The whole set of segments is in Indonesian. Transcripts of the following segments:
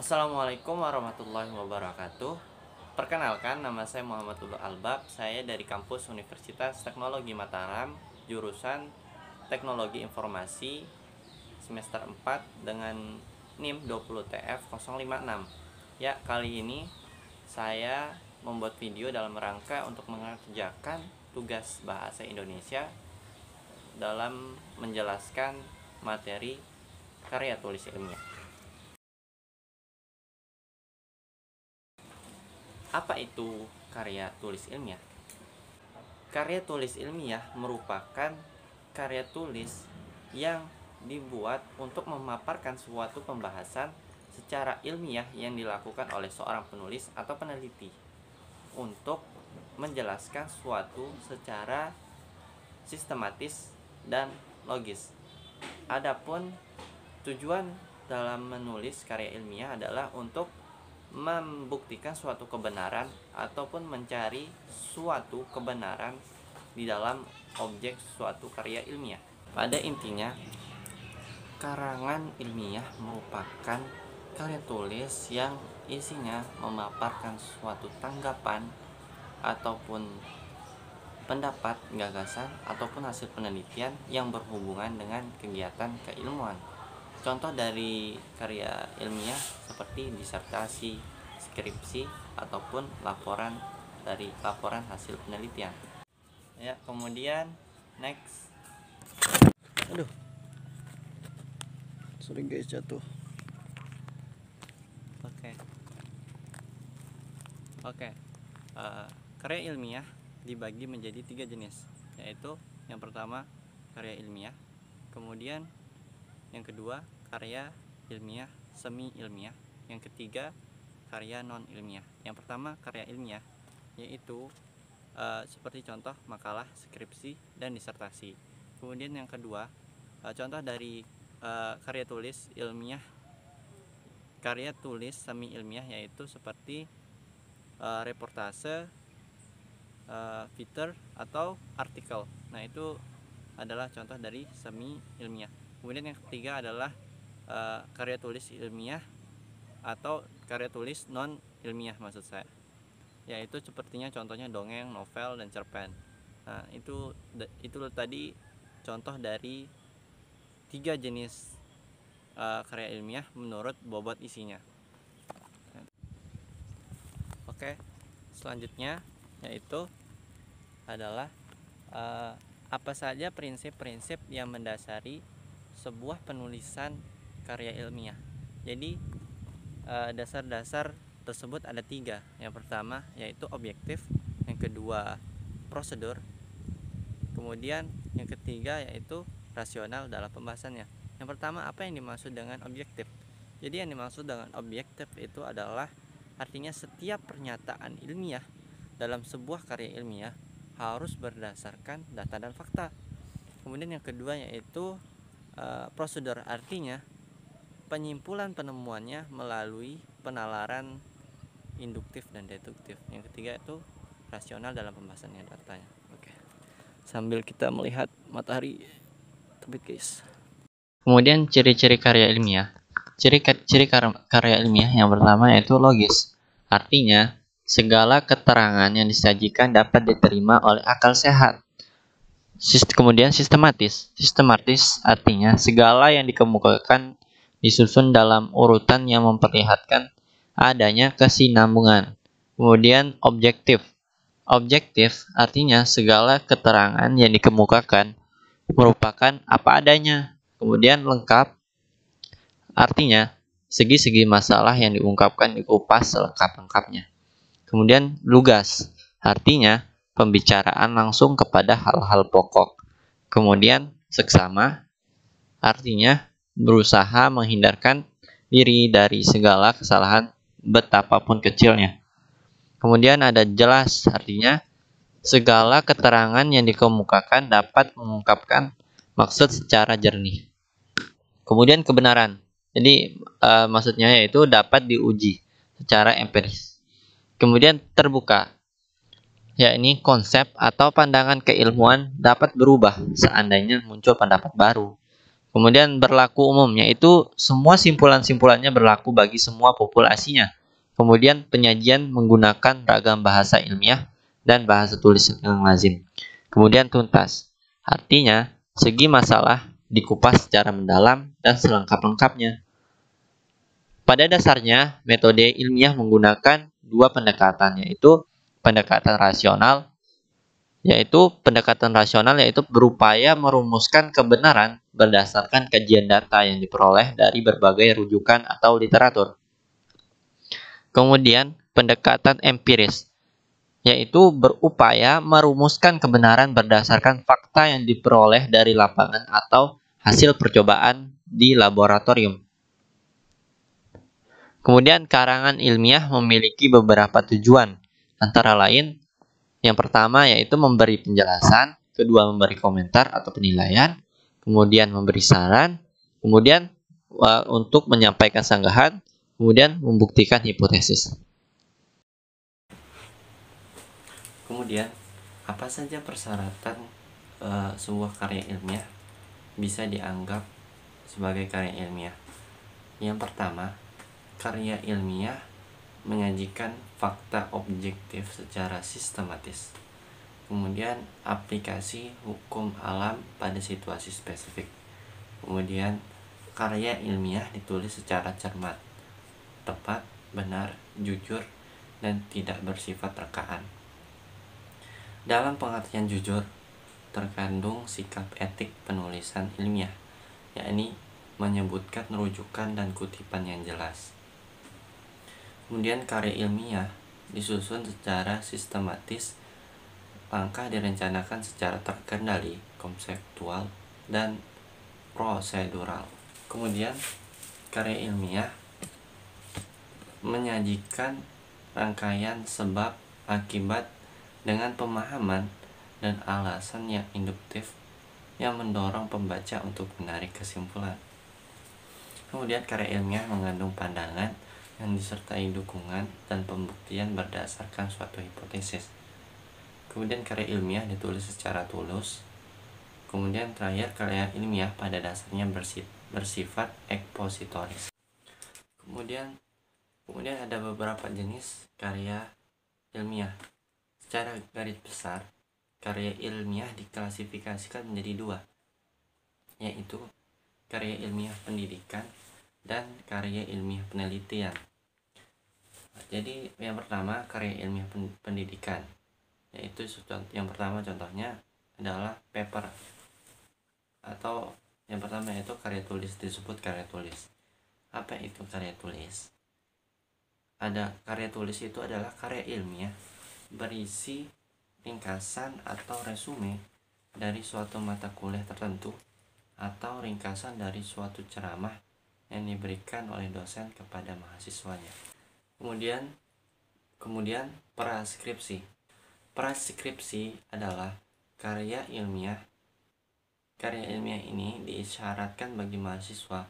Assalamualaikum warahmatullahi wabarakatuh. Perkenalkan, nama saya Muhammad Ulu Albab. Saya dari kampus Universitas Teknologi Mataram, jurusan Teknologi Informasi semester 4 dengan NIM 20TF056. Ya, kali ini saya membuat video dalam rangka untuk mengerjakan tugas bahasa Indonesia dalam menjelaskan materi karya tulis ilmiah. Apa itu karya tulis ilmiah? Karya tulis ilmiah merupakan karya tulis yang dibuat untuk memaparkan suatu pembahasan secara ilmiah yang dilakukan oleh seorang penulis atau peneliti untuk menjelaskan suatu secara sistematis dan logis. Adapun tujuan dalam menulis karya ilmiah adalah untuk membuktikan suatu kebenaran ataupun mencari suatu kebenaran di dalam objek suatu karya ilmiah. Pada intinya, karangan ilmiah merupakan karya tulis yang isinya memaparkan suatu tanggapan ataupun pendapat, gagasan, ataupun hasil penelitian yang berhubungan dengan kegiatan keilmuan. Contoh dari karya ilmiah seperti disertasi, skripsi, ataupun laporan hasil penelitian. Ya, kemudian next. Aduh, sorry guys, jatuh. Oke. Karya ilmiah dibagi menjadi 3 jenis, yaitu yang pertama karya ilmiah, kemudian yang kedua karya ilmiah semi ilmiah, yang ketiga karya non ilmiah. Yang pertama karya ilmiah yaitu seperti contoh makalah, skripsi, dan disertasi. Kemudian yang kedua contoh dari karya tulis ilmiah, karya tulis semi ilmiah yaitu seperti reportase, feature, atau artikel. Nah, itu adalah contoh dari semi ilmiah. Kemudian yang ketiga adalah karya tulis ilmiah atau karya tulis non ilmiah maksud saya, yaitu sepertinya contohnya dongeng, novel, dan cerpen. Nah, itu tadi contoh dari 3 jenis karya ilmiah menurut bobot isinya. Oke, selanjutnya yaitu adalah apa saja prinsip-prinsip yang mendasari sebuah penulisan karya ilmiah. Jadi dasar-dasar tersebut ada 3. Yang pertama yaitu objektif, yang kedua prosedur, kemudian yang ketiga yaitu rasional dalam pembahasannya. Yang pertama, apa yang dimaksud dengan objektif? Jadi yang dimaksud dengan objektif itu adalah artinya setiap pernyataan ilmiah dalam sebuah karya ilmiah harus berdasarkan data dan fakta. Kemudian yang kedua yaitu prosedur, artinya penyimpulan penemuannya melalui penalaran induktif dan deduktif. Yang ketiga itu rasional dalam pembahasannya datanya. Oke. Sambil kita melihat matahari terbit, guys. Kemudian ciri-ciri karya ilmiah. Ciri karya ilmiah yang pertama yaitu logis. Artinya segala keterangan yang disajikan dapat diterima oleh akal sehat. Kemudian sistematis. Sistematis artinya segala yang dikemukakan disusun dalam urutan yang memperlihatkan adanya kesinambungan. Kemudian objektif. Objektif artinya segala keterangan yang dikemukakan merupakan apa adanya. Kemudian lengkap artinya segi-segi masalah yang diungkapkan dikupas selengkap-lengkapnya. Kemudian lugas, artinya pembicaraan langsung kepada hal-hal pokok. Kemudian seksama, artinya berusaha menghindarkan diri dari segala kesalahan betapapun kecilnya. Kemudian ada jelas, artinya segala keterangan yang dikemukakan dapat mengungkapkan maksud secara jernih. Kemudian kebenaran, jadi maksudnya yaitu dapat diuji secara empiris. Kemudian terbuka, yakni konsep atau pandangan keilmuan dapat berubah seandainya muncul pendapat baru. Kemudian berlaku umum, yaitu semua simpulan-simpulannya berlaku bagi semua populasinya. Kemudian penyajian menggunakan ragam bahasa ilmiah dan bahasa tulis yang lazim. Kemudian tuntas, artinya segi masalah dikupas secara mendalam dan selengkap-lengkapnya. Pada dasarnya, metode ilmiah menggunakan dua pendekatan, yaitu pendekatan rasional yaitu berupaya merumuskan kebenaran berdasarkan kajian data yang diperoleh dari berbagai rujukan atau literatur. Kemudian, pendekatan empiris, yaitu berupaya merumuskan kebenaran berdasarkan fakta yang diperoleh dari lapangan atau hasil percobaan di laboratorium. Kemudian, karangan ilmiah memiliki beberapa tujuan, antara lain yang pertama yaitu memberi penjelasan, kedua memberi komentar atau penilaian, kemudian memberi saran, kemudian untuk menyampaikan sanggahan, kemudian membuktikan hipotesis. Kemudian, apa saja persyaratan sebuah karya ilmiah bisa dianggap sebagai karya ilmiah? Yang pertama, karya ilmiah menyajikan fakta objektif secara sistematis. Kemudian aplikasi hukum alam pada situasi spesifik. Kemudian karya ilmiah ditulis secara cermat, tepat, benar, jujur, dan tidak bersifat rekaan. Dalam pengertian jujur, terkandung sikap etik penulisan ilmiah, yakni menyebutkan rujukan dan kutipan yang jelas. Kemudian karya ilmiah disusun secara sistematis, langkah direncanakan secara terkendali, konseptual, dan prosedural. Kemudian karya ilmiah menyajikan rangkaian sebab akibat dengan pemahaman dan alasan yang induktif yang mendorong pembaca untuk menarik kesimpulan. Kemudian karya ilmiah mengandung pandangan yang disertai dukungan dan pembuktian berdasarkan suatu hipotesis. Kemudian karya ilmiah ditulis secara tulus. Kemudian terakhir, karya ilmiah pada dasarnya bersifat ekspositoris. Kemudian ada beberapa jenis karya ilmiah. Secara garis besar, karya ilmiah diklasifikasikan menjadi dua, yaitu karya ilmiah pendidikan dan karya ilmiah penelitian. Jadi yang pertama, karya ilmiah pendidikan, yaitu yang pertama contohnya adalah paper, atau yang pertama yaitu karya tulis, disebut karya tulis. Apa itu karya tulis? Karya tulis itu adalah karya ilmiah berisi ringkasan atau resume dari suatu mata kuliah tertentu atau ringkasan dari suatu ceramah yang diberikan oleh dosen kepada mahasiswanya. Kemudian praskripsi. Praskripsi adalah karya ilmiah. Karya ilmiah ini diisyaratkan bagi mahasiswa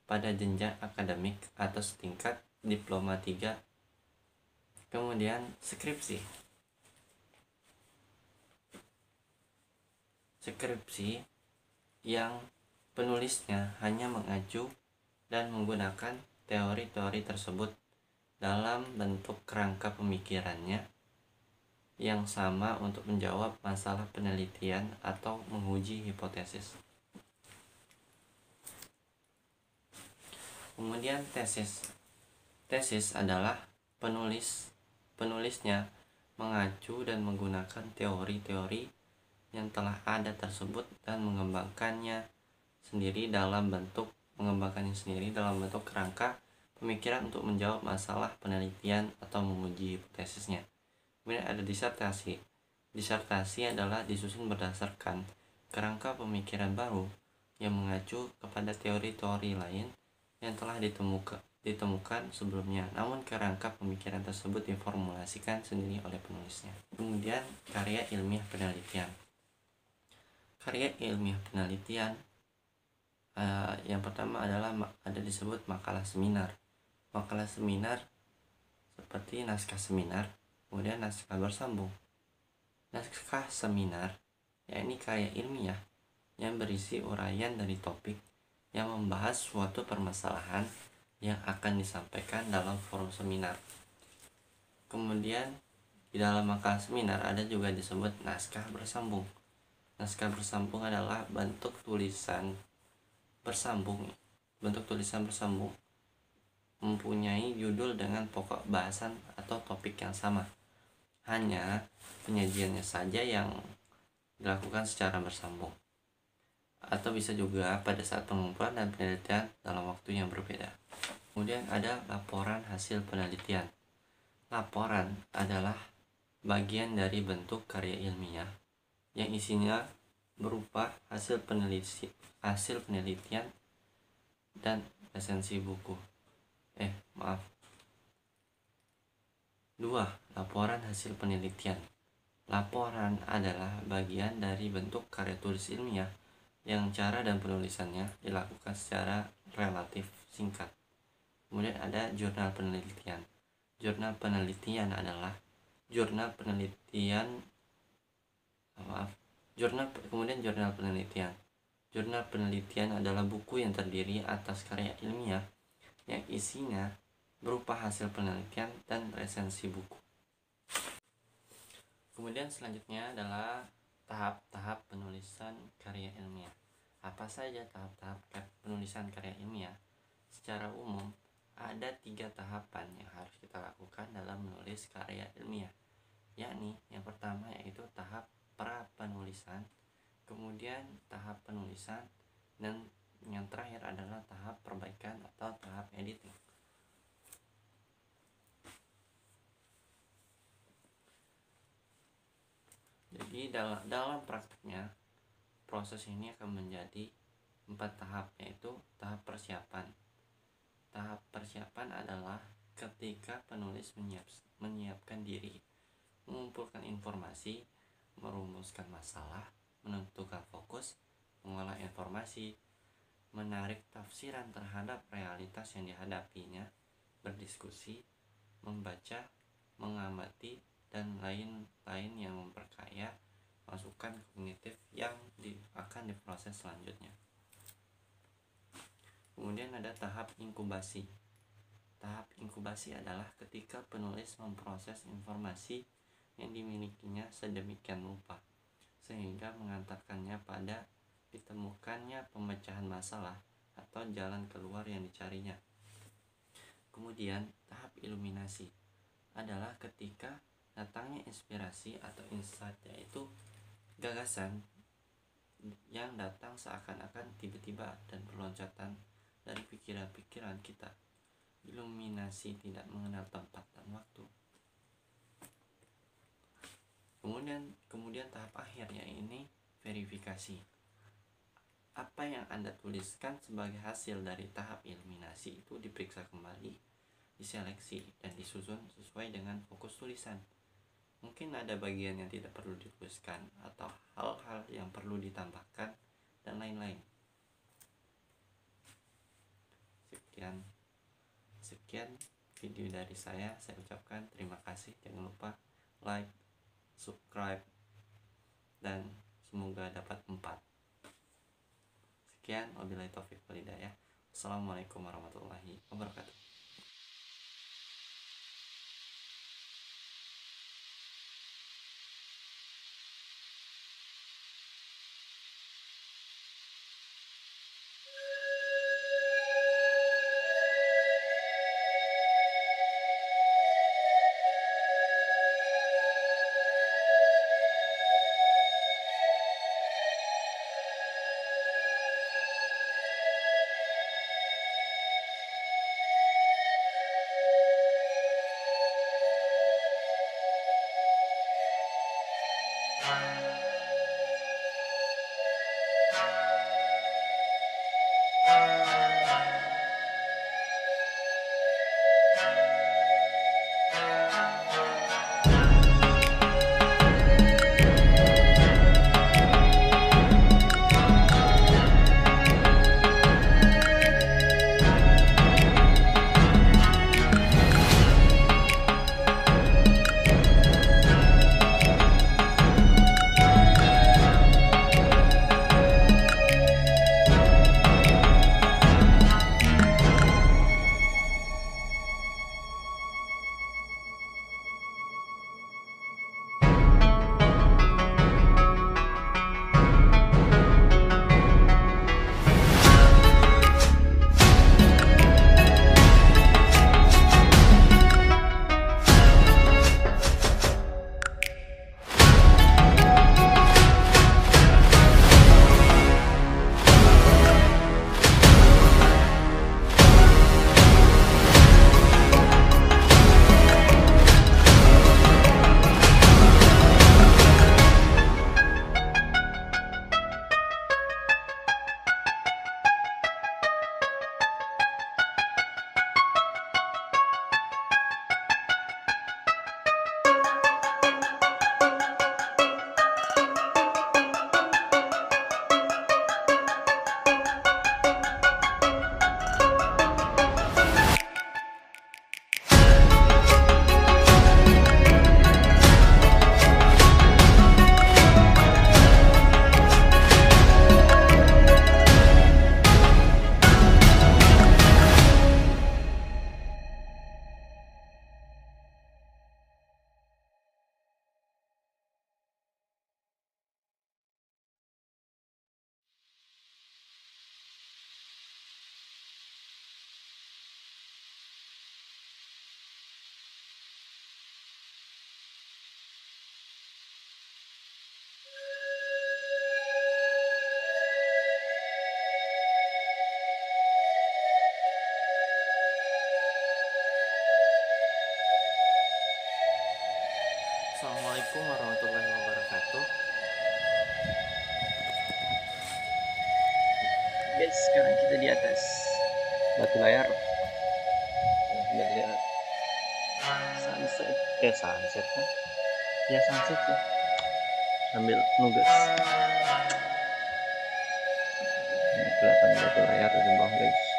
pada jenjang akademik atau setingkat diploma 3. Kemudian skripsi. Skripsi yang penulisnya hanya mengacu dan menggunakan teori-teori tersebut dalam bentuk kerangka pemikirannya yang sama untuk menjawab masalah penelitian atau menguji hipotesis. Kemudian tesis. Tesis adalah penulisnya mengacu dan menggunakan teori-teori yang telah ada tersebut dan mengembangkannya sendiri dalam bentuk kerangka pemikiran untuk menjawab masalah penelitian atau menguji hipotesisnya. Kemudian ada disertasi. Disertasi adalah disusun berdasarkan kerangka pemikiran baru yang mengacu kepada teori-teori lain yang telah ditemukan sebelumnya, namun kerangka pemikiran tersebut diformulasikan sendiri oleh penulisnya. Kemudian karya ilmiah penelitian. Karya ilmiah penelitian yang pertama adalah disebut makalah seminar. Makalah seminar seperti naskah seminar, kemudian naskah bersambung. Naskah seminar yakni karya ilmiah yang berisi uraian dari topik yang membahas suatu permasalahan yang akan disampaikan dalam forum seminar. Kemudian di dalam makalah seminar ada juga disebut naskah bersambung. Naskah bersambung adalah bentuk tulisan bersambung mempunyai judul dengan pokok bahasan atau topik yang sama. Hanya penyajiannya saja yang dilakukan secara bersambung. Atau bisa juga pada saat pengumpulan dan penelitian dalam waktu yang berbeda. Kemudian ada laporan hasil penelitian. Laporan adalah bagian dari bentuk karya ilmiah yang isinya berupa hasil penelitian dan resensi buku. 2. Laporan hasil penelitian. Laporan adalah bagian dari bentuk karya tulis ilmiah yang cara dan penulisannya dilakukan secara relatif singkat. Kemudian ada jurnal penelitian. Jurnal penelitian adalah buku yang terdiri atas karya ilmiah yang isinya berupa hasil penelitian dan resensi buku. Kemudian selanjutnya adalah tahap-tahap penulisan karya ilmiah. Apa saja tahap-tahap penulisan karya ilmiah? Secara umum, ada 3 tahapan yang harus kita lakukan dalam menulis karya ilmiah. Yakni yang pertama yaitu tahap pra-penulisan, kemudian tahap penulisan, dan yang terakhir adalah tahap perbaikan atau tahap editing. Jadi dalam prakteknya proses ini akan menjadi 4 tahap, yaitu tahap persiapan. Tahap persiapan adalah ketika penulis menyiapkan diri, mengumpulkan informasi, merumuskan masalah, menentukan fokus, mengolah informasi, menarik tafsiran terhadap realitas yang dihadapinya, berdiskusi, membaca, mengamati, dan lain-lain yang memperkaya masukan kognitif yang akan diproses selanjutnya. Kemudian ada tahap inkubasi. Tahap inkubasi adalah ketika penulis memproses informasi yang dimilikinya sedemikian rupa sehingga mengantarkannya pada ditemukannya pemecahan masalah atau jalan keluar yang dicarinya. Kemudian tahap iluminasi adalah ketika datangnya inspirasi atau insight, yaitu gagasan yang datang seakan-akan tiba-tiba dan berloncatan dari pikiran-pikiran kita. Iluminasi tidak mengenal tempat dan waktu. Kemudian tahap akhirnya ini verifikasi. Apa yang Anda tuliskan sebagai hasil dari tahap iluminasi itu diperiksa kembali, diseleksi, dan disusun sesuai dengan fokus tulisan. Mungkin ada bagian yang tidak perlu dituliskan atau hal-hal yang perlu ditambahkan dan lain-lain. Sekian video dari saya ucapkan terima kasih. Jangan lupa like, subscribe, dan semoga dapat 4. Sekian, wabillahi taufiq wal hidayah. Assalamualaikum warahmatullahi wabarakatuh. Assalamualaikum warahmatullahi wabarakatuh. Guys, sekarang kita di atas batu layar. Lihat sunset. Sunset kan? Ya sunset ya. Sambil nugas. Ini kelihatan batu layar di bawah guys.